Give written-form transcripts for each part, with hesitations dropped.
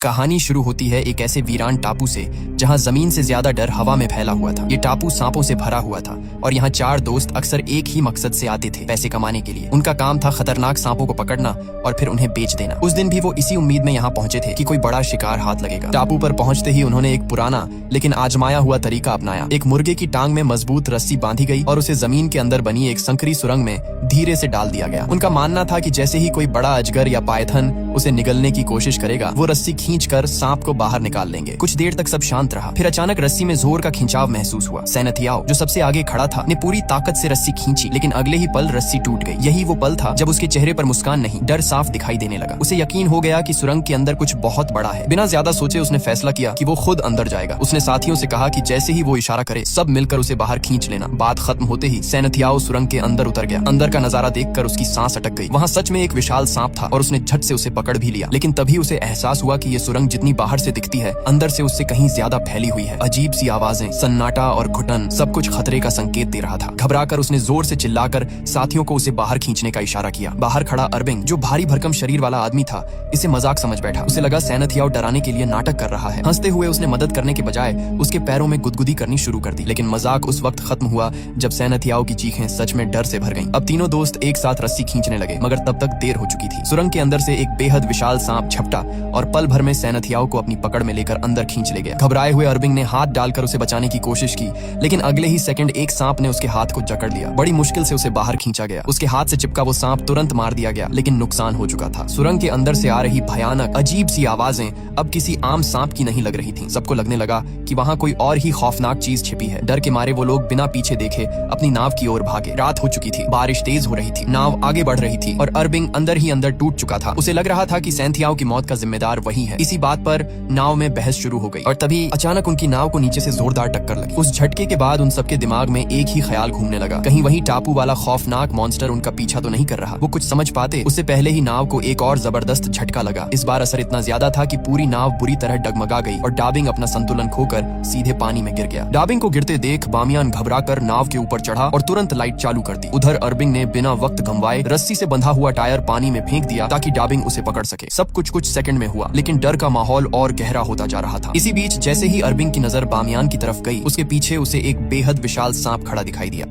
कहानी शुरू होती है एक ऐसे वीरान टापू से जहां जमीन से ज्यादा डर हवा में फैला हुआ था। ये टापू सांपों से भरा हुआ था और यहाँ 4 दोस्त अक्सर एक ही मकसद से आते थे, पैसे कमाने के लिए। उनका काम था खतरनाक सांपों को पकड़ना और फिर उन्हें बेच देना। उस दिन भी वो इसी उम्मीद में यहाँ पहुंचे थे कि कोई बड़ा शिकार हाथ लगेगा। टापू पर पहुंचते ही उन्होंने एक पुराना लेकिन आजमाया हुआ तरीका अपनाया। एक मुर्गे की टांग में मजबूत रस्सी बांधी गई और उसे जमीन के अंदर बनी एक संकरी सुरंग में धीरे से डाल दिया गया। उनका मानना था कि जैसे ही कोई बड़ा अजगर या पायथन उसे निगलने की कोशिश करेगा, वो रस्सी खींचकर सांप को बाहर निकाल लेंगे। कुछ देर तक सब शांत रहा, फिर अचानक रस्सी में जोर का खिंचाव महसूस हुआ। सैनथियाओ, जो सबसे आगे खड़ा था, ने पूरी ताकत से रस्सी खींची, लेकिन अगले ही पल रस्सी टूट गई। यही वो पल था जब उसके चेहरे पर मुस्कान नहीं, डर साफ दिखाई देने लगा। उसे यकीन हो गया कि सुरंग के अंदर कुछ बहुत बड़ा है। बिना ज्यादा सोचे उसने फैसला किया कि वो खुद अंदर जाएगा। उसने साथियों से कहा कि जैसे ही वो इशारा करे, सब मिलकर उसे बाहर खींच लेना। बात खत्म होते ही सैनथियाओ सुरंग के अंदर उतर गया। अंदर का नजारा देखकर उसकी सांस अटक गई। वहाँ सच में एक विशाल सांप था और उसने झट से उसे पकड़ भी लिया। लेकिन तभी उसे एहसास हुआ कि ये सुरंग जितनी बाहर से दिखती है, अंदर से उससे कहीं ज्यादा फैली हुई है। अजीब सी आवाजें, सन्नाटा और घुटन, सब कुछ खतरे का संकेत दे रहा था। घबराकर उसने जोर से चिल्लाकर साथियों को उसे बाहर खींचने का इशारा किया। बाहर खड़ा अरबिंग, जो भारी भरकम शरीर वाला आदमी था, इसे मजाक समझ बैठा। उसे लगा सैनथियाओ डराने के लिए नाटक कर रहा है। हंसते हुए उसने मदद करने के बजाय उसके पैरों में गुदगुदी करनी शुरू कर दी। लेकिन मजाक उस वक्त खत्म हुआ जब सैनथियाओ की चीखें सच में डर से भर गईं। अब तीनों दोस्त एक साथ रस्सी खींचने लगे, मगर तब तक देर हो चुकी थी। सुरंग के अंदर से एक बेहद विशाल सांप झपटा और पल भर में सैनथियाओ को अपनी पकड़ में लेकर अंदर खींच ले गया। घबराए हुए अरबिंग ने हाथ डालकर उसे बचाने की कोशिश की, लेकिन अगले ही सेकंड एक सांप ने उसके हाथ को जकड़ लिया। बड़ी मुश्किल से उसे बाहर खींचा गया। उसके हाथ से चिपका वो सांप तुरंत मार दिया गया, लेकिन नुकसान हो चुका था। सुरंग के अंदर से आ रही भयानक अजीब सी आवाजें अब किसी आम सांप की नहीं लग रही थीं। सबको लगने लगा कि वहाँ कोई और ही खौफनाक चीज छिपी है। डर के मारे वो लोग बिना पीछे देखे अपनी नाव की ओर भागे। रात हो चुकी थी, बारिश तेज हो रही थी, नाव आगे बढ़ रही थी और अरबिंग अंदर ही अंदर टूट चुका था। उसे लग रहा था कि सैनथियाओ की मौत का जिम्मेदार वही है। इसी बात पर नाव में बहस शुरू हो गई और तभी अचानक उनकी नाव को नीचे से जोरदार टक्कर लगी। उस झटके के बाद उन सबके दिमाग में एक ही ख्याल घूमने लगा, कहीं वही टापू वाला खौफनाक मॉन्स्टर उनका पीछा तो नहीं कर रहा। वो कुछ समझ पाते उससे पहले ही नाव को एक और जबरदस्त झटका लगा। इस बार असर इतना ज्यादा था कि पूरी नाव बुरी तरह डगमगा गई और डाबिंग अपना संतुलन खोकर सीधे पानी में गिर गया। डाबिंग को गिरते देख बामियान घबराकर नाव के ऊपर चढ़ा और तुरंत लाइट चालू कर दी। उधर अरबिंग ने बिना वक्त गंवाए रस्सी से बंधा हुआ टायर पानी में फेंक दिया ताकि डाबिंग उसे पकड़ सके। सब कुछ सेकंड में हुआ, लेकिन डर का माहौल और गहरा होता जा रहा था। इसी बीच जैसे ही अरबिंग की नजर बामियान की तरफ गई, उसके पीछे उसे एक बेहद विशाल सांप खड़ा दिखाई दिया।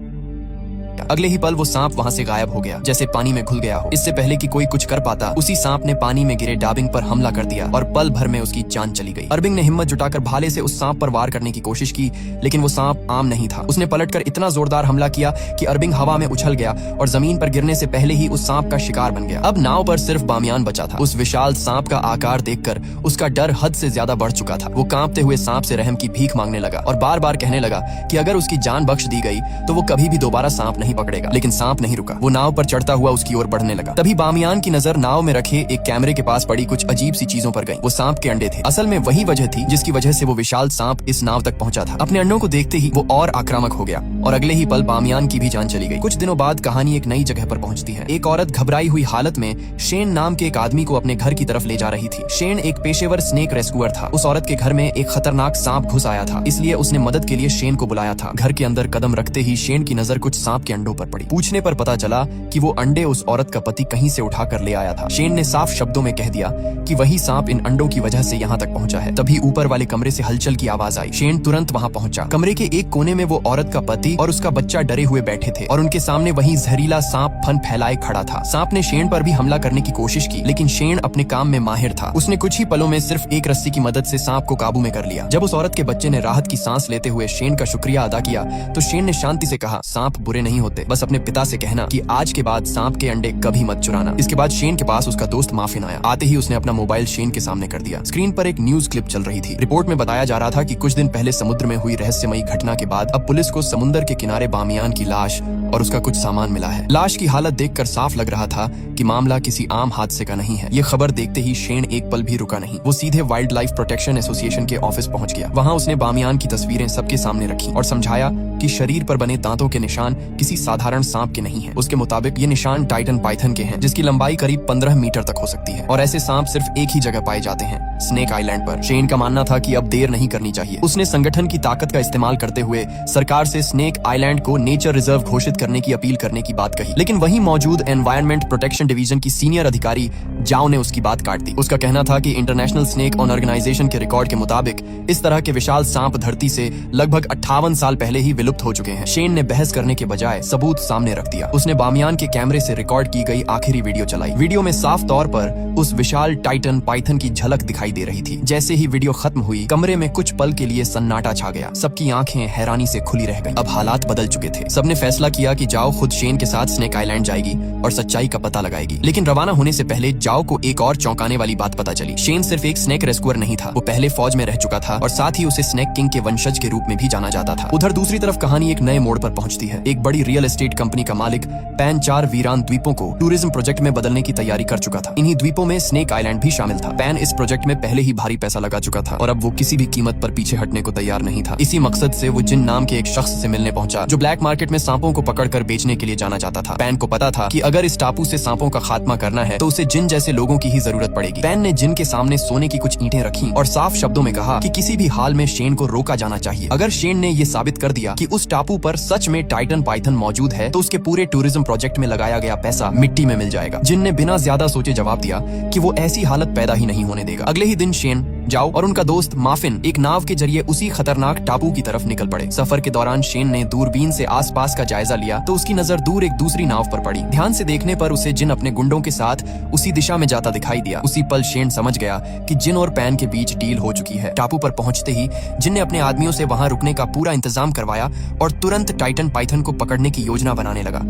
अगले ही पल वो सांप वहां से गायब हो गया, जैसे पानी में घुल गया हो। इससे पहले कि कोई कुछ कर पाता, उसी सांप ने पानी में गिरे डाबिंग पर हमला कर दिया और पल भर में उसकी जान चली गई। अरबिंग ने हिम्मत जुटाकर भाले से उस सांप पर वार करने की कोशिश की, लेकिन वो सांप आम नहीं था। उसने पलटकर इतना जोरदार हमला किया कि अरबिंग हवा में उछल गया और जमीन पर गिरने से पहले ही उस सांप का शिकार बन गया। अब नाव पर सिर्फ बामियान बचा था। उस विशाल सांप का आकार देखकर उसका डर हद से ज्यादा बढ़ चुका था। वो कांपते हुए सांप से रहम की भीख मांगने लगा और बार बार कहने लगा कि अगर उसकी जान बख्श दी गई तो वो कभी भी दोबारा सांप नहीं पकड़ेगा। लेकिन सांप नहीं रुका। वो नाव पर चढ़ता हुआ उसकी ओर बढ़ने लगा। तभी बामियान की नजर नाव में रखे एक कैमरे के पास पड़ी कुछ अजीब सी चीजों पर गई। वो सांप के अंडे थे। असल में वही वजह थी जिसकी वजह से वो विशाल सांप इस नाव तक पहुंचा था। अपने अंडों को देखते ही वो और आक्रामक हो गया और अगले ही पल बामियान की भी जान चली गई। कुछ दिनों बाद कहानी एक नई जगह पर पहुंचती है। एक औरत घबराई हुई हालत में शेन नाम के एक आदमी को अपने घर की तरफ ले जा रही थी। शेन एक पेशेवर स्नेक रेस्क्यूअर था। उस औरत के घर में एक खतरनाक सांप घुस आया था, इसलिए उसने मदद के लिए शेन को बुलाया था। घर के अंदर कदम रखते ही शेन की नजर कुछ सांप के अंडों पर पड़ी। पूछने पर पता चला कि वो अंडे उस औरत का पति कहीं से उठा कर ले आया था। शेन ने साफ शब्दों में कह दिया कि वही सांप इन अंडों की वजह से यहाँ तक पहुंचा है। तभी ऊपर वाले कमरे से हलचल की आवाज आई। शेन तुरंत वहाँ पहुंचा। कमरे के एक कोने में वो औरत का पति और उसका बच्चा डरे हुए बैठे थे और उनके सामने वही जहरीला सांप फन फैलाए खड़ा था। सांप ने शेन पर भी हमला करने की कोशिश की, लेकिन शेन अपने काम में माहिर था। उसने कुछ ही पलों में सिर्फ एक रस्सी की मदद से सांप को काबू में कर लिया। जब उस औरत के बच्चे ने राहत की सांस लेते हुए शेन का शुक्रिया अदा किया तो शेन ने शांति से कहा, सांप बुरे नहीं होते, बस अपने पिता से कहना कि आज के बाद सांप के अंडे कभी मत चुराना। इसके बाद शेन के पास उसका दोस्त माफिन आया। आते ही उसने अपना मोबाइल शेन के सामने कर दिया। स्क्रीन पर एक न्यूज क्लिप चल रही थी। रिपोर्ट में बताया जा रहा था कि कुछ दिन पहले समुद्र में हुई रहस्यमयी घटना के बाद अब पुलिस को समुद्र के किनारे बामियान की लाश और उसका कुछ सामान मिला है। लाश की हालत देखकर साफ लग रहा था कि मामला किसी आम हादसे का नहीं है। ये खबर देखते ही शेन एक पल भी रुका नहीं। वो सीधे वाइल्ड लाइफ प्रोटेक्शन एसोसिएशन के ऑफिस पहुंच गया। वहाँ उसने बामियान की तस्वीरें सबके सामने रखी और समझाया कि शरीर पर बने दांतों के निशान किसी साधारण सांप के नहीं है। उसके मुताबिक ये निशान टाइटन पाइथन के हैं, जिसकी लंबाई करीब 15 मीटर तक हो सकती है और ऐसे सांप सिर्फ एक ही जगह पाए जाते हैं, स्नेक आइलैंड पर। शेन का मानना था कि अब देर नहीं करनी चाहिए। उसने संगठन की ताकत का इस्तेमाल करते हुए सरकार से स्नेक आइलैंड को नेचर रिजर्व घोषित करने की अपील करने की बात कही, लेकिन वहीं मौजूद एनवायरमेंट प्रोटेक्शन डिवीजन की सीनियर अधिकारी जाओ ने उसकी बात काट दी। उसका कहना था कि इंटरनेशनल स्नेक ऑन ऑर्गेनाइजेशन के रिकॉर्ड के मुताबिक इस तरह के विशाल सांप धरती से लगभग 58 साल पहले ही विलुप्त हो चुके हैं। शेन ने बहस करने के बजाय सबूत सामने रख दिया। उसने बामियान के कैमरे से रिकॉर्ड की गई आखिरी वीडियो चलाई। वीडियो में साफ तौर पर उस विशाल टाइटन पाइथन की झलक दिखाई दे रही थी। जैसे ही वीडियो खत्म हुई, कमरे में कुछ पल के लिए सन्नाटा छा गया। सबकी आंखें हैरानी से खुली रह गईं। अब हालात बदल चुके थे। सबने फैसला किया कि जाओ खुद शेन के साथ स्नेक आइलैंड जाएगी और सच्चाई का पता लगाएगी। लेकिन रवाना होने से पहले जाओ को एक और चौंकाने वाली बात पता चली। शेन सिर्फ एक स्नेक रेस्क्यूअर नहीं था, वो पहले फौज में रह चुका था और साथ ही उसे स्नेक किंग के वंशज के रूप में भी जाना जाता था। उधर दूसरी तरफ कहानी एक नए मोड़ पर पहुंचती है। एक बड़ी रियल एस्टेट कंपनी का मालिक पैन 4 वीरान द्वीपों को टूरिज्म प्रोजेक्ट में बदलने की तैयारी कर चुका था। इन्हीं द्वीपों में स्नेक आइलैंड भी शामिल था। पैन इस प्रोजेक्ट में पहले ही भारी पैसा लगा चुका था और अब वो किसी भी कीमत पर पीछे हटने को तैयार नहीं था। इसी मकसद से वो जिन नाम के एक शख्स से मिलने पहुंचा, जो ब्लैक मार्केट में सांपों को पकड़कर बेचने के लिए जाना जाता था। पैन को पता था कि अगर इस टापू से सांपों का खात्मा करना है तो उसे जिन जैसे लोगों की ही जरूरत पड़ेगी। पैन ने जिन के सामने सोने की कुछ ईंटें रखी और साफ शब्दों में कहा कि किसी भी हाल में शेन को रोका जाना चाहिए। अगर शेन ने ये साबित कर दिया कि उस टापू पर सच में टाइटन पाइथन मौजूद है तो उसके पूरे टूरिज्म प्रोजेक्ट में लगाया गया पैसा मिट्टी में मिल जाएगा। जिन ने बिना ज्यादा सोचे जवाब दिया कि वो ऐसी हालत पैदा ही नहीं होने देगा। अगले ही दिन शेन, जाओ और उनका दोस्त माफिन एक नाव के जरिए उसी खतरनाक टापू की तरफ निकल पड़े। सफर के दौरान शेन ने दूरबीन से आसपास का जायजा लिया तो उसकी नजर दूर एक दूसरी नाव पर पड़ी। ध्यान से देखने पर उसे जिन अपने गुंडों के साथ उसी दिशा में जाता दिखाई दिया। उसी पल शेन समझ गया कि जिन और पैन के बीच डील हो चुकी है। टापू पर पहुंचते ही जिन ने अपने आदमियों से वहां रुकने का पूरा इंतजाम करवाया और तुरंत टाइटन पाइथन को पकड़ने की योजना बनाने लगा।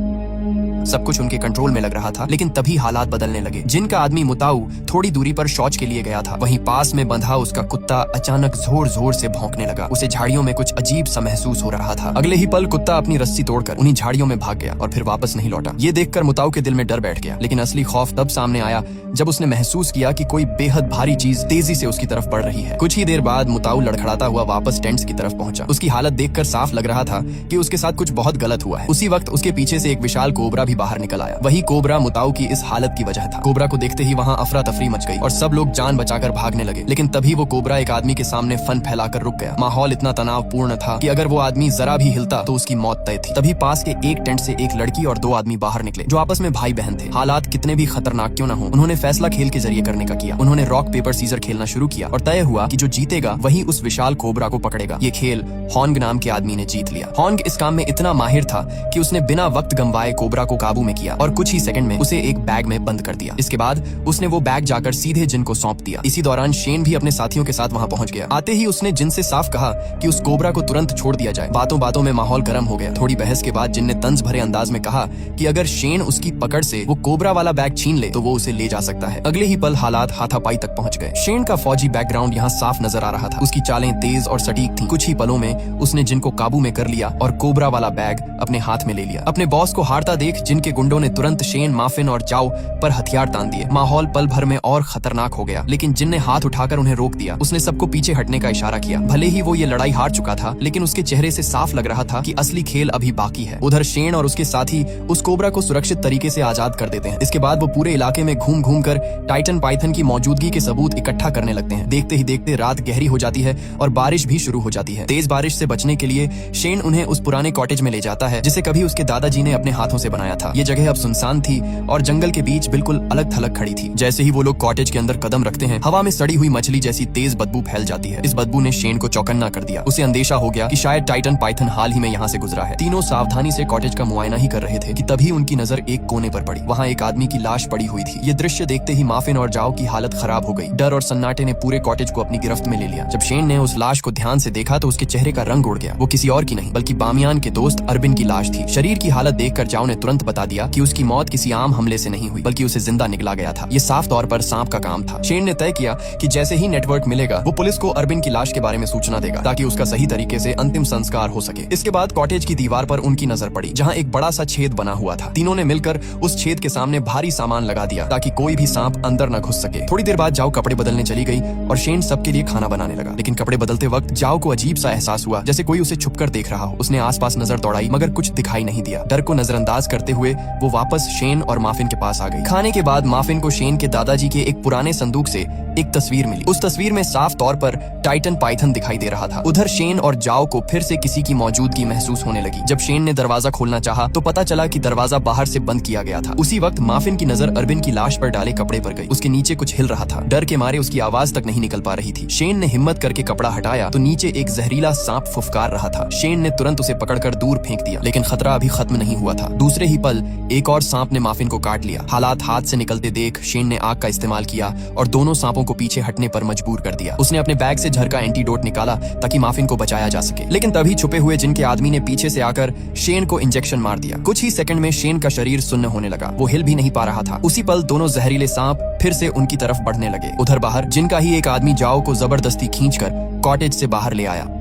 सब कुछ उनके कंट्रोल में लग रहा था, लेकिन तभी हालात बदलने लगे। जिनका आदमी मुताऊ थोड़ी दूरी पर शौच के लिए गया था, वहीं पास में बंधा उसका कुत्ता अचानक जोर जोर से भौंकने लगा। उसे झाड़ियों में कुछ अजीब सा महसूस हो रहा था। अगले ही पल कुत्ता अपनी रस्सी तोड़कर उन्हीं झाड़ियों में भाग गया और फिर वापस नहीं लौटा। ये देखकर मुताऊ के दिल में डर बैठ गया, लेकिन असली खौफ तब सामने आया जब उसने महसूस किया कि कोई बेहद भारी चीज तेजी से उसकी तरफ बढ़ रही है। कुछ ही देर बाद मुताऊ लड़खड़ाता हुआ वापस टेंट्स की तरफ पहुंचा। उसकी हालत देखकर साफ लग रहा था कि उसके साथ कुछ बहुत गलत हुआ है। उसी वक्त उसके पीछे से एक विशाल कोबरा भी बाहर निकल आया। वही कोबरा मुताऊ की इस हालत की वजह था। कोबरा को देखते ही वहां अफरा तफरी मच गई और सब लोग जान बचाकर भागने लगे, लेकिन तभी वो कोबरा एक आदमी के सामने फन फैलाकर रुक गया। माहौल इतना तनावपूर्ण था कि अगर वो आदमी जरा भी हिलता तो उसकी मौत तय थी। तभी पास के एक टेंट से एक लड़की और 2 आदमी बाहर निकले जो आपस में भाई बहन थे। हालात कितने भी खतरनाक क्यों न हो, उन्होंने फैसला खेल के जरिए करने का किया। उन्होंने रॉक पेपर सीजर खेलना शुरू किया और तय हुआ कि जो जीतेगा वही उस विशाल कोबरा को पकड़ेगा। ये खेल हॉन्ग नाम के आदमी ने जीत लिया। हॉन्ग इस काम में इतना माहिर था कि उसने बिना वक्त गंवाए कोबरा को काबू में किया और कुछ ही सेकंड में उसे एक बैग में बंद कर दिया। इसके बाद उसने वो बैग जाकर सीधे जिन को सौंप दिया। इसी दौरान शेन भी अपने साथियों के साथ वहां पहुंच गया। आते ही उसने जिन से साफ कहा कि उस कोबरा को तुरंत छोड़ दिया जाए। बातों बातों में माहौल गर्म हो गया। थोड़ी बहस के बाद जिन ने तंज भरे अंदाज में कहा कि अगर शेन उसकी पकड़ से वो कोबरा वाला बैग छीन ले तो वो उसे ले जा सकता है। अगले ही पल हालात हाथापाई तक पहुंच गए। शेन का फौजी बैकग्राउंड यहाँ साफ नजर आ रहा था। उसकी चालें तेज और सटीक थीं। कुछ ही पलों में उसने जिन को काबू में कर लिया और कोबरा वाला बैग अपने हाथ में ले लिया। अपने बॉस को हारता देख जिन के गुंडों ने तुरंत शेन, माफिन और जाओ पर हथियार तान दिए। माहौल पल भर में और खतरनाक हो गया, लेकिन जिन ने हाथ उठाकर उन्हें रोक दिया। उसने सबको पीछे हटने का इशारा किया। भले ही वो ये लड़ाई हार चुका था, लेकिन उसके चेहरे से साफ लग रहा था कि असली खेल अभी बाकी है। उधर शेन और उसके साथी उस कोबरा को सुरक्षित तरीके से आजाद कर देते हैं। इसके बाद वो पूरे इलाके में घूम घूम कर टाइटन पाइथन की मौजूदगी के सबूत इकट्ठा करने लगते हैं। देखते ही देखते रात गहरी हो जाती है और बारिश भी शुरू हो जाती है। तेज बारिश से बचने के लिए शेन उन्हें उस पुराने कॉटेज में ले जाता है जिसे कभी उसके दादाजी ने अपने हाथों से बनाया था। ये जगह अब सुनसान थी और जंगल के बीच बिल्कुल अलग थलग खड़ी थी। जैसे ही वो लोग कॉटेज के अंदर कदम रखते हैं, हवा में सड़ी हुई मछली जैसी तेज बदबू फैल जाती है। इस बदबू ने शेन को चौकन्ना कर दिया। उसे अंदेशा हो गया कि शायद टाइटन पाइथन हाल ही में यहाँ से गुजरा है। तीनों सावधानी से कॉटेज का मुआयना ही कर रहे थे कि तभी उनकी नजर एक कोने पर पड़ी। वहाँ एक आदमी की लाश पड़ी हुई थी। ये दृश्य देखते ही माफिन और जाओ की हालत खराब हो गई। डर और सन्नाटे ने पूरे कॉटेज को अपनी गिरफ्त में ले लिया। जब शेन ने उस लाश को ध्यान से देखा तो उसके चेहरे का रंग उड़ गया। वो किसी और की नहीं बल्कि बामियान के दोस्त अरबिन की लाश थी। शरीर की हालत देखकर जाओ ने तुरंत बता दिया कि उसकी मौत किसी आम हमले से नहीं हुई बल्कि उसे जिंदा निकला गया था। ये साफ तौर पर सांप का काम था। शेन ने तय किया कि जैसे ही नेटवर्क मिलेगा वो पुलिस को अरबिन की लाश के बारे में सूचना देगा ताकि उसका सही तरीके से अंतिम संस्कार हो सके। इसके बाद कॉटेज की दीवार पर उनकी नजर पड़ी जहाँ एक बड़ा सा छेद बना हुआ था। तीनों ने मिलकर उस छेद के सामने भारी सामान लगा दिया ताकि कोई भी सांप अंदर न घुस सके। थोड़ी देर बाद जाओ कपड़े बदलने चली गई और शेन सबके लिए खाना बनाने लगा। लेकिन कपड़े बदलते वक्त जाओ को अजीब सा एहसास हुआ जैसे कोई उसे छुपकर देख रहा हो। उसने आसपास नजर दौड़ाई मगर कुछ दिखाई नहीं दिया। डर को नजरअंदाज करते हुए वो वापस शेन और माफिन के पास आ गई। खाने के बाद माफिन को शेन के दादाजी के एक पुराने संदूक से एक तस्वीर मिली। उस तस्वीर में साफ तौर पर टाइटन पाइथन दिखाई दे रहा था। उधर शेन और जाओ को फिर से किसी की मौजूदगी महसूस होने लगी। जब शेन ने दरवाजा खोलना चाहा तो पता चला कि दरवाजा बाहर से बंद किया गया था। उसी वक्त माफिन की नजर अरबिन की लाश पर डाले कपड़े पर गई। उसके नीचे कुछ हिल रहा था। डर के मारे उसकी आवाज तक नहीं निकल पा रही थी। शेन ने हिम्मत करके कपड़ा हटाया तो नीचे एक जहरीला सांप फुफकार रहा था। शेन ने तुरंत उसे पकड़कर दूर फेंक दिया लेकिन खतरा अभी खत्म नहीं हुआ था। दूसरे ही पल एक और सांप ने माफिन को काट लिया। हालात हाथ से निकलते देख शेन ने आग का इस्तेमाल किया और दोनों सांपों को पीछे हटने पर मजबूर कर दिया। उसने अपने बैग से झर का एंटीडोट निकाला ताकि माफिन को बचाया जा सके। लेकिन तभी छुपे हुए जिन के आदमी ने पीछे से आकर शेन को इंजेक्शन मार दिया। कुछ ही सेकंड में शेन का शरीर सुन्न होने लगा। वो हिल भी नहीं पा रहा था। उसी पल दोनों जहरीले सांप फिर से उनकी तरफ बढ़ने लगे। उधर बाहर जिनका ही एक आदमी जाओ को जबरदस्ती खींचकर कॉटेज से बाहर ले आया।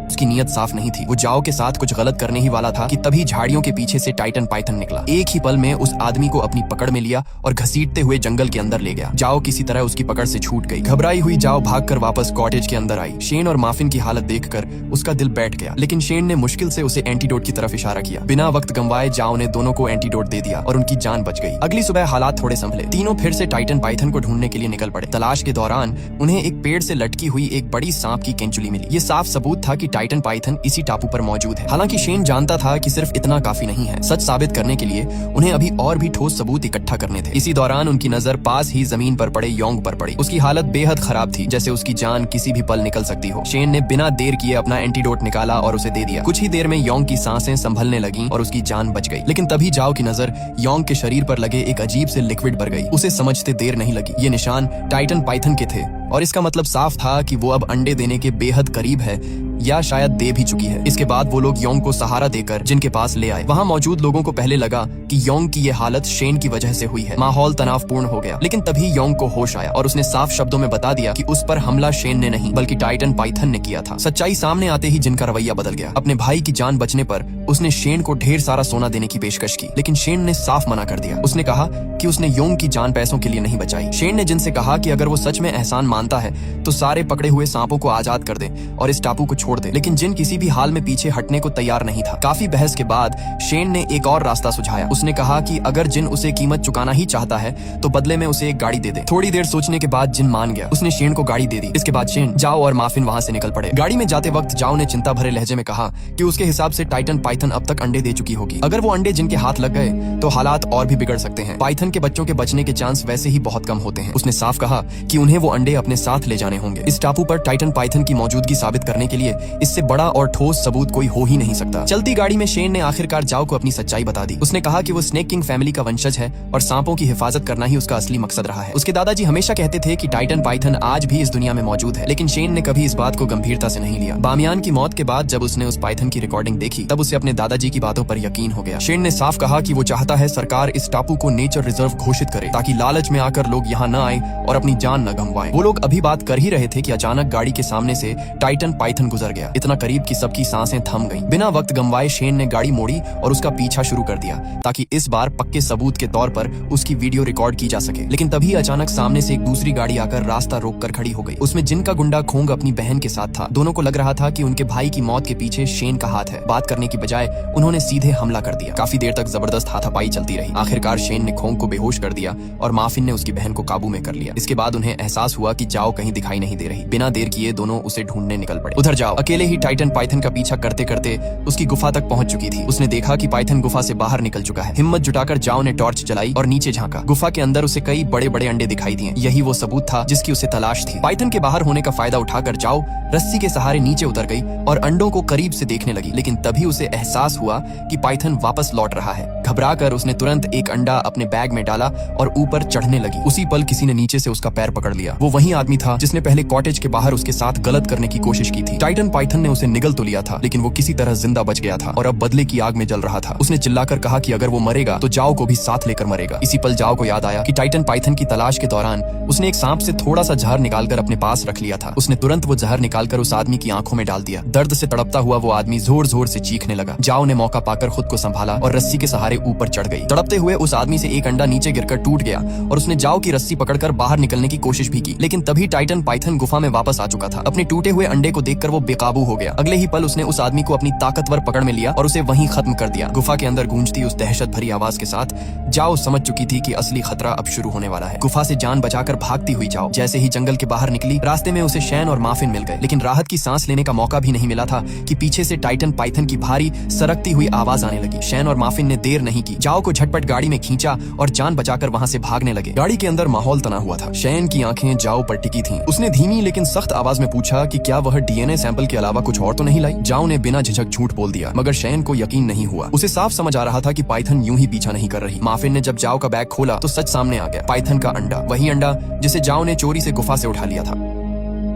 उसकी नीयत साफ नहीं थी। वो जाओ के साथ कुछ गलत करने ही वाला था कि तभी झाड़ियों के पीछे से टाइटन पाइथन निकला। एक ही पल में उस आदमी को अपनी पकड़ में लिया और घसीटते हुए जंगल के अंदर ले गया। जाओ किसी तरह उसकी पकड़ से छूट गई। घबराई हुई जाओ भागकर वापस कॉटेज के अंदर आई। शेन और माफिन की हालत देखकर उसका दिल बैठ गया लेकिन शेन ने मुश्किल से उसे एंटीडोट की तरफ इशारा किया। बिना वक्त गंवाए जाओ ने दोनों को एंटीडोट दे दिया और उनकी जान बच गई। अगली सुबह हालात थोड़े संभले। तीनों फिर से टाइटन पाइथन को ढूंढने के लिए निकल पड़े। तलाश के दौरान उन्हें एक पेड़ से लटकी हुई एक बड़ी सांप की केंचुली मिली। ये साफ सबूत था कि टाइटन पाइथन इसी टापू पर मौजूद है। हालांकि शेन जानता था कि सिर्फ इतना काफी नहीं है। सच साबित करने के लिए उन्हें अभी और भी ठोस सबूत इकट्ठा करने थे। इसी दौरान उनकी नजर पास ही जमीन पर पड़े योंग पर पड़ी। उसकी हालत बेहद खराब थी जैसे उसकी जान किसी भी पल निकल सकती हो। शेन ने बिना देर किए अपना एंटीडोट निकाला और उसे दे दिया। कुछ ही देर में योंग की सांसें संभलने लगीं और उसकी जान बच गई। लेकिन तभी जाओ की नजर योंग के शरीर पर लगे एक अजीब से लिक्विड पर गई। उसे समझते देर नहीं लगी। ये निशान टाइटन पाइथन के थे और इसका मतलब साफ था कि वो अब अंडे देने के बेहद करीब है या शायद दे भी चुकी है। इसके बाद वो लोग योंग को सहारा देकर जिनके पास ले आए। वहाँ मौजूद लोगों को पहले लगा कि योंग की ये हालत शेन की वजह से हुई है। माहौल तनावपूर्ण हो गया लेकिन तभी योंग को होश आया और उसने साफ शब्दों में बता दिया कि उस पर हमला शेन ने नहीं बल्कि टाइटन पाइथन ने किया था। सच्चाई सामने आते ही जिनका रवैया बदल गया। अपने भाई की जान बचने पर उसने शेन को ढेर सारा सोना देने की पेशकश की लेकिन शेन ने साफ मना कर दिया। उसने कहा कि उसने योंग की जान पैसों के लिए नहीं बचाई। शेन ने जिनसे कहा कि अगर वो सच में एहसान मानता है तो सारे पकड़े हुए सांपों को आजाद कर दे और इस टापू को छोड़ दे। लेकिन जिन किसी भी हाल में पीछे हटने को तैयार नहीं था। काफी बहस के बाद शेन ने एक और रास्ता सुझाया। उसने कहा कि अगर जिन उसे कीमत चुकाना ही चाहता है तो बदले में उसे एक गाड़ी दे दे। थोड़ी देर सोचने के बाद जिन मान गया। उसने शेन को गाड़ी दे दी। इसके बाद शेन, जाओ और माफिन वहाँ से निकल पड़े। गाड़ी में जाते वक्त जाओ ने चिंता भरे लहजे में कहा कि उसके हिसाब से टाइटन पाइथन अब तक अंडे दे चुकी होगी। अगर वो अंडे जिनके हाथ लग गए तो हालात और भी बिगड़ सकते हैं। पाइथन के बच्चों के बचने के चांस वैसे ही बहुत कम होते हैं। उसने साफ कहा कि उन्हें वो अंडे अपने साथ ले जाने होंगे। इस टापू पर टाइटन पाइथन की मौजूदगी साबित करने के लिए इससे बड़ा और ठोस सबूत कोई हो ही नहीं सकता। चलती गाड़ी में शेन ने आखिरकार जाओ को अपनी सच्चाई बता दी। उसने कहा कि वो स्नेक किंग फैमिली का वंशज है और सांपों की हिफाजत करना ही उसका असली मकसद रहा है। उसके दादाजी हमेशा कहते थे कि टाइटन पाइथन आज भी इस दुनिया में मौजूद है लेकिन शेन ने कभी इस बात को गंभीरता से नहीं लिया। बामियान की मौत के बाद जब उसने उस पाइथन की रिकॉर्डिंग देखी तब उसे अपने दादाजी की बातों पर यकीन हो गया। शेन ने साफ कहा कि वो चाहता है सरकार इस टापू को नेचर रिजर्व घोषित करे ताकि लालच में आकर लोग यहाँ न आए और अपनी जान न गंवाएं। वो लोग अभी बात कर ही रहे थे कि अचानक गाड़ी के सामने से टाइटन पाइथन गुजर गया। इतना करीब कि सबकी सांसें थम गईं। बिना वक्त गंवाए शेन ने गाड़ी मोड़ी और उसका पीछा शुरू कर दिया ताकि इस बार पक्के सबूत के तौर पर उसकी वीडियो रिकॉर्ड की जा सके। लेकिन तभी अचानक सामने से एक दूसरी गाड़ी आकर रास्ता रोककर खड़ी हो गई। उसमें जिनका गुंडा खोंग अपनी बहन के साथ था। दोनों को लग रहा था कि उनके भाई की मौत के पीछे शेन का हाथ है। बात करने की बजाय उन्होंने सीधे हमला कर दिया। काफी देर तक जबरदस्त हाथापाई चलती रही। आखिरकार शेन ने खोंग को बेहोश कर दिया और माफिन ने उसकी बहन को काबू में कर लिया। इसके बाद उन्हें एहसास हुआ कि जाओ कहीं दिखाई नहीं दे रही। बिना देर किए दोनों उसे ढूंढने निकल पड़े। उधर जाओ अकेले ही टाइटन पाइथन का पीछा करते करते उसकी गुफा तक पहुंच चुकी थी। उसने देखा कि पाइथन गुफा से बाहर निकल चुका है। हिम्मत जुटाकर जाओ ने टॉर्च जलाई और नीचे झांका। गुफा के अंदर उसे कई बड़े बड़े अंडे दिखाई दिए। यही वो सबूत था जिसकी उसे तलाश थी। पाइथन के बाहर होने का फायदा उठाकर जाओ रस्सी के सहारे नीचे उतर गई और अंडों को करीब से देखने लगी। लेकिन तभी उसे एहसास हुआ कि पाइथन वापस लौट रहा है। घबराकर उसने तुरंत एक अंडा अपने बैग में डाला और ऊपर चढ़ने लगी। उसी पल किसी ने नीचे से उसका पैर पकड़ लिया। वो वही आदमी था जिसने पहले कॉटेज के बाहर उसके साथ गलत करने की कोशिश की थी। टाइटन टाइटन पाइथन ने उसे निगल तो लिया था, लेकिन वो किसी तरह जिंदा बच गया था और अब बदले की आग में जल रहा था। उसने चिल्लाकर कहा कि अगर वो मरेगा तो जाओ को भी साथ लेकर मरेगा। इसी पल जाओ को याद आया कि टाइटन पाइथन की तलाश के दौरान उसने एक सांप से थोड़ा सा जहर निकालकर अपने पास रख लिया था। उसने तुरंत वो जहर निकालकर उस आदमी की आंखों में डाल दिया। दर्द से तड़पता हुआ वो आदमी जोर जोर से चीखने लगा। जाओ ने मौका पाकर खुद को संभाला और रस्सी के सहारे ऊपर चढ़ गई। तड़पते हुए उस आदमी से एक अंडा नीचे गिरकर टूट गया और उसने जाओ की रस्सी पकड़कर बाहर निकलने की कोशिश भी की, लेकिन तभी टाइटन पाइथन गुफा में वापस आ चुका था। अपने टूटे हुए अंडे को देखकर वो बेकाबू हो गया। अगले ही पल उसने उस आदमी को अपनी ताकतवर पकड़ में लिया और उसे वहीं खत्म कर दिया। गुफा के अंदर गूंजती उस दहशत भरी आवाज के साथ जाओ समझ चुकी थी कि असली खतरा अब शुरू होने वाला है। गुफा से जान बचाकर भागती हुई जाओ जैसे ही जंगल के बाहर निकली, रास्ते में उसे शैन और माफिन मिल गए, लेकिन राहत की सांस लेने का मौका भी नहीं मिला था कि पीछे से टाइटन पाइथन की भारी सरकती हुई आवाज आने लगी। शैन और माफिन ने देर नहीं की, जाओ को झटपट गाड़ी में खींचा और जान बचाकर वहां से भागने लगे। गाड़ी के अंदर माहौल तना हुआ था। शैन की आंखें जाओ पर टिकी थीं। उसने धीमी लेकिन सख्त आवाज में पूछा कि क्या वह डीएनए सैंपल के अलावा कुछ और तो नहीं लाई। जाओ ने बिना झिझक झूठ बोल दिया, मगर शैन को यकीन नहीं हुआ। उसे साफ समझ आ रहा था कि पाइथन यूं ही पीछा नहीं कर रही। माफिन ने जब जाओ का बैग खोला तो सच सामने आ गया, पाइथन का अंडा, वही अंडा जिसे जाओ ने चोरी से गुफा से उठा लिया था।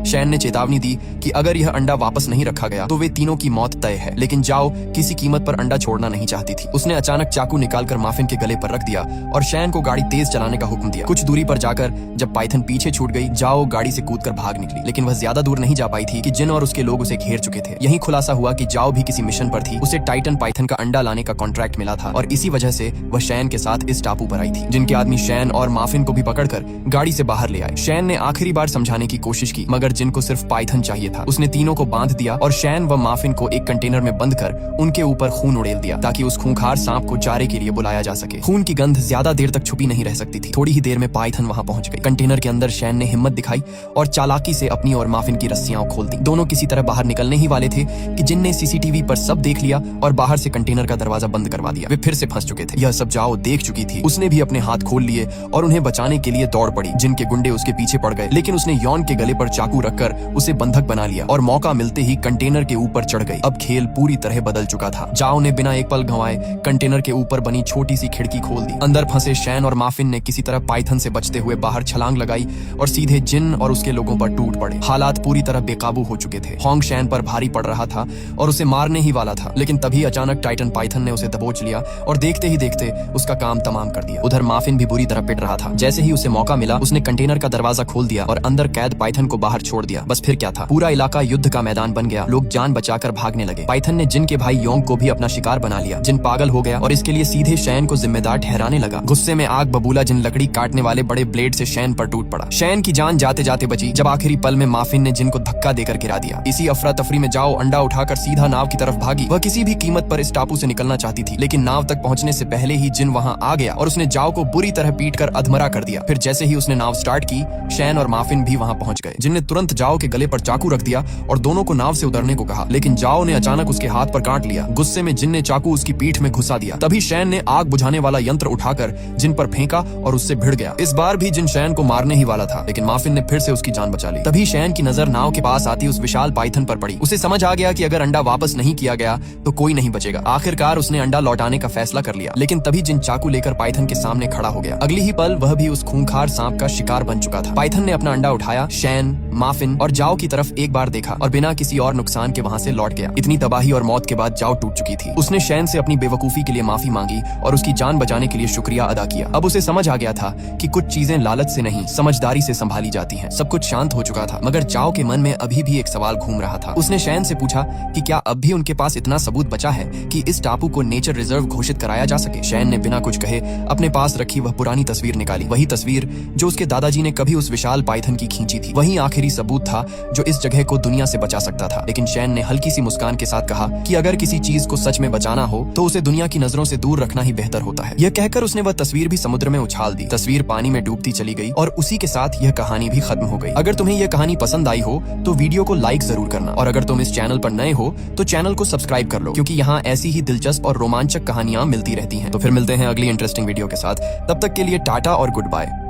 शैन ने चेतावनी दी कि अगर यह अंडा वापस नहीं रखा गया तो वे तीनों की मौत तय है, लेकिन जाओ किसी कीमत पर अंडा छोड़ना नहीं चाहती थी। उसने अचानक चाकू निकालकर माफिन के गले पर रख दिया और शैन को गाड़ी तेज चलाने का हुक्म दिया। कुछ दूरी पर जाकर जब पाइथन पीछे छूट गई, जाओ गाड़ी से कूदकर भाग निकली, लेकिन वह ज्यादा दूर नहीं जा पाई थी कि जिन और उसके लोग उसे घेर चुके थे। यही खुलासा हुआ कि जाओ भी किसी मिशन पर थी। उसे टाइटन पाइथन का अंडा लाने का कॉन्ट्रैक्ट मिला था और इसी वजह से वह शैन के साथ इस टापू पर आई थी, जिनके आदमी शैन और माफिन को भी पकड़कर गाड़ी से बाहर ले आए। शैन ने आखिरी बार समझाने की कोशिश की, मगर जिनको सिर्फ पाइथन चाहिए था। उसने तीनों को बांध दिया और शैन व माफिन को एक कंटेनर में बंद कर उनके ऊपर खून उड़ेल दिया ताकि उस खूंखार सांप को चारे के लिए बुलाया जा सके। खून की गंध ज्यादा देर तक छुपी नहीं रह सकती थी। थोड़ी ही देर में पाइथन वहां पहुंच गई। कंटेनर के अंदर शैन ने हिम्मत दिखाई और चालाकी से अपनी और माफिन की रस्सियां खोल दी। दोनों किसी तरह बाहर निकलने ही वाले थे कि जिन ने सीसीटीवी पर सब देख लिया और बाहर से कंटेनर का दरवाजा बंद करवा दिया। वे फिर से फंस चुके थे। यह सब जाओ देख चुकी थी। उसने भी अपने हाथ खोल लिए और उन्हें बचाने के लिए दौड़ पड़ी। जिनके गुंडे उसके पीछे पड़ गए, लेकिन उसने यौन के गले पर चाकू रखकर उसे बंधक बना लिया और मौका मिलते ही कंटेनर के ऊपर चढ़ गई। अब खेल पूरी तरह बदल चुका था। जाओ ने बिना एक पल गंवाए कंटेनर के ऊपर बनी छोटी सी खिड़की खोल दी। अंदर फंसे शैन और माफिन ने किसी तरह पाइथन से बचते हुए बाहर छलांग लगाई और सीधे जिन और उसके लोगों पर टूट पड़े। हालात पूरी तरह बेकाबू हो चुके थे। होंग शैन पर भारी पड़ रहा था और उसे मारने ही वाला था, लेकिन तभी अचानक टाइटन पाइथन ने उसे दबोच लिया और देखते ही देखते उसका काम तमाम कर दिया। उधर माफिन भी बुरी तरह पिट रहा था। जैसे ही उसे मौका मिला, उसने कंटेनर का दरवाजा खोल दिया और अंदर कैद पाइथन को बाहर छोड़ दिया। बस फिर क्या था, पूरा इलाका युद्ध का मैदान बन गया। लोग जान बचाकर भागने लगे। पाइथन ने जिन के भाई योंग को भी अपना शिकार बना लिया। जिन पागल हो गया और इसके लिए सीधे शैन को जिम्मेदार ठहराने लगा। गुस्से में आग बबूला जिन लकड़ी काटने वाले बड़े ब्लेड से शैन पर टूट पड़ा। शैन की जान जाते जाते बची जब आखिरी पल में माफिन ने जिन को धक्का देकर गिरा दिया। इसी अफरा तफरी में जाओ अंडा उठाकर सीधा नाव की तरफ भागी। वह किसी भी कीमत पर इस टापू से निकलना चाहती थी, लेकिन नाव तक पहुंचने से पहले ही जिन वहां आ गया और उसने जाओ को बुरी तरह पीट कर अधमरा कर दिया। फिर जैसे ही उसने नाव स्टार्ट की, शैन और माफिन भी वहां पहुंच गए। जिन ने तुरंत जाओ के गले पर चाकू रख दिया और दोनों को नाव से उतरने को कहा, लेकिन जाओ ने अचानक उसके हाथ पर काट लिया। गुस्से में जिन ने चाकू उसकी पीठ में घुसा दिया। तभी शैन ने आग बुझाने वाला यंत्र उठाकर जिन पर फेंका और उससे भिड़ गया। इस बार भी जिन शैन को मारने ही वाला था, लेकिन माफिन ने फिर से उसकी जान बचा ली। तभी शैन की नजर नाव के पास आती उस विशाल पाइथन पर पड़ी। उसे समझ आ गया कि अगर अंडा वापस नहीं किया गया तो कोई नहीं बचेगा। आखिरकार उसने अंडा लौटाने का फैसला कर लिया, लेकिन तभी जिन चाकू लेकर पाइथन के सामने खड़ा हो गया। अगली ही पल वह भी उस खूंखार सांप का शिकार बन चुका था। पाइथन ने अपना अंडा उठाया, शैन, माफिन और जाओ की तरफ एक बार देखा और बिना किसी और नुकसान के वहां से लौट गया। इतनी तबाही और मौत के बाद जाओ टूट चुकी थी। उसने शैन से अपनी बेवकूफी के लिए माफी मांगी और उसकी जान बचाने के लिए शुक्रिया अदा किया। अब उसे समझ आ गया था कि कुछ चीजें लालच से नहीं, समझदारी से संभाली जाती हैं। सब कुछ शांत हो चुका था, मगर जाओ के मन में अभी भी एक सवाल घूम रहा था। उसने शैन से पूछा कि क्या अब भी उनके पास इतना सबूत बचा है कि इस टापू को नेचर रिजर्व घोषित कराया जा सके। शैन ने बिना कुछ कहे अपने पास रखी वह पुरानी तस्वीर निकाली। वही तस्वीर जो उसके दादाजी ने कभी उस विशाल पाइथन की खींची थी। वही आखिरी सबूत था जो इस जगह को दुनिया से बचा सकता था। लेकिन शैन ने हल्की सी मुस्कान के साथ कहा कि अगर किसी चीज को सच में बचाना हो तो उसे दुनिया की नजरों से दूर रखना ही बेहतर होता है। यह कहकर उसने वह तस्वीर भी समुद्र में उछाल दी। तस्वीर पानी में डूबती चली गई और उसी के साथ यह कहानी भी खत्म हो गई। अगर तुम्हें यह कहानी पसंद आई हो तो वीडियो को लाइक जरूर करना, और अगर तुम इस चैनल पर नए हो तो चैनल को सब्सक्राइब कर लो, क्योंकि यहाँ ऐसी ही दिलचस्प और रोमांचक कहानियां मिलती रहती हैं। तो फिर मिलते हैं अगली इंटरेस्टिंग वीडियो के साथ। तब तक के लिए टाटा और गुड बाय।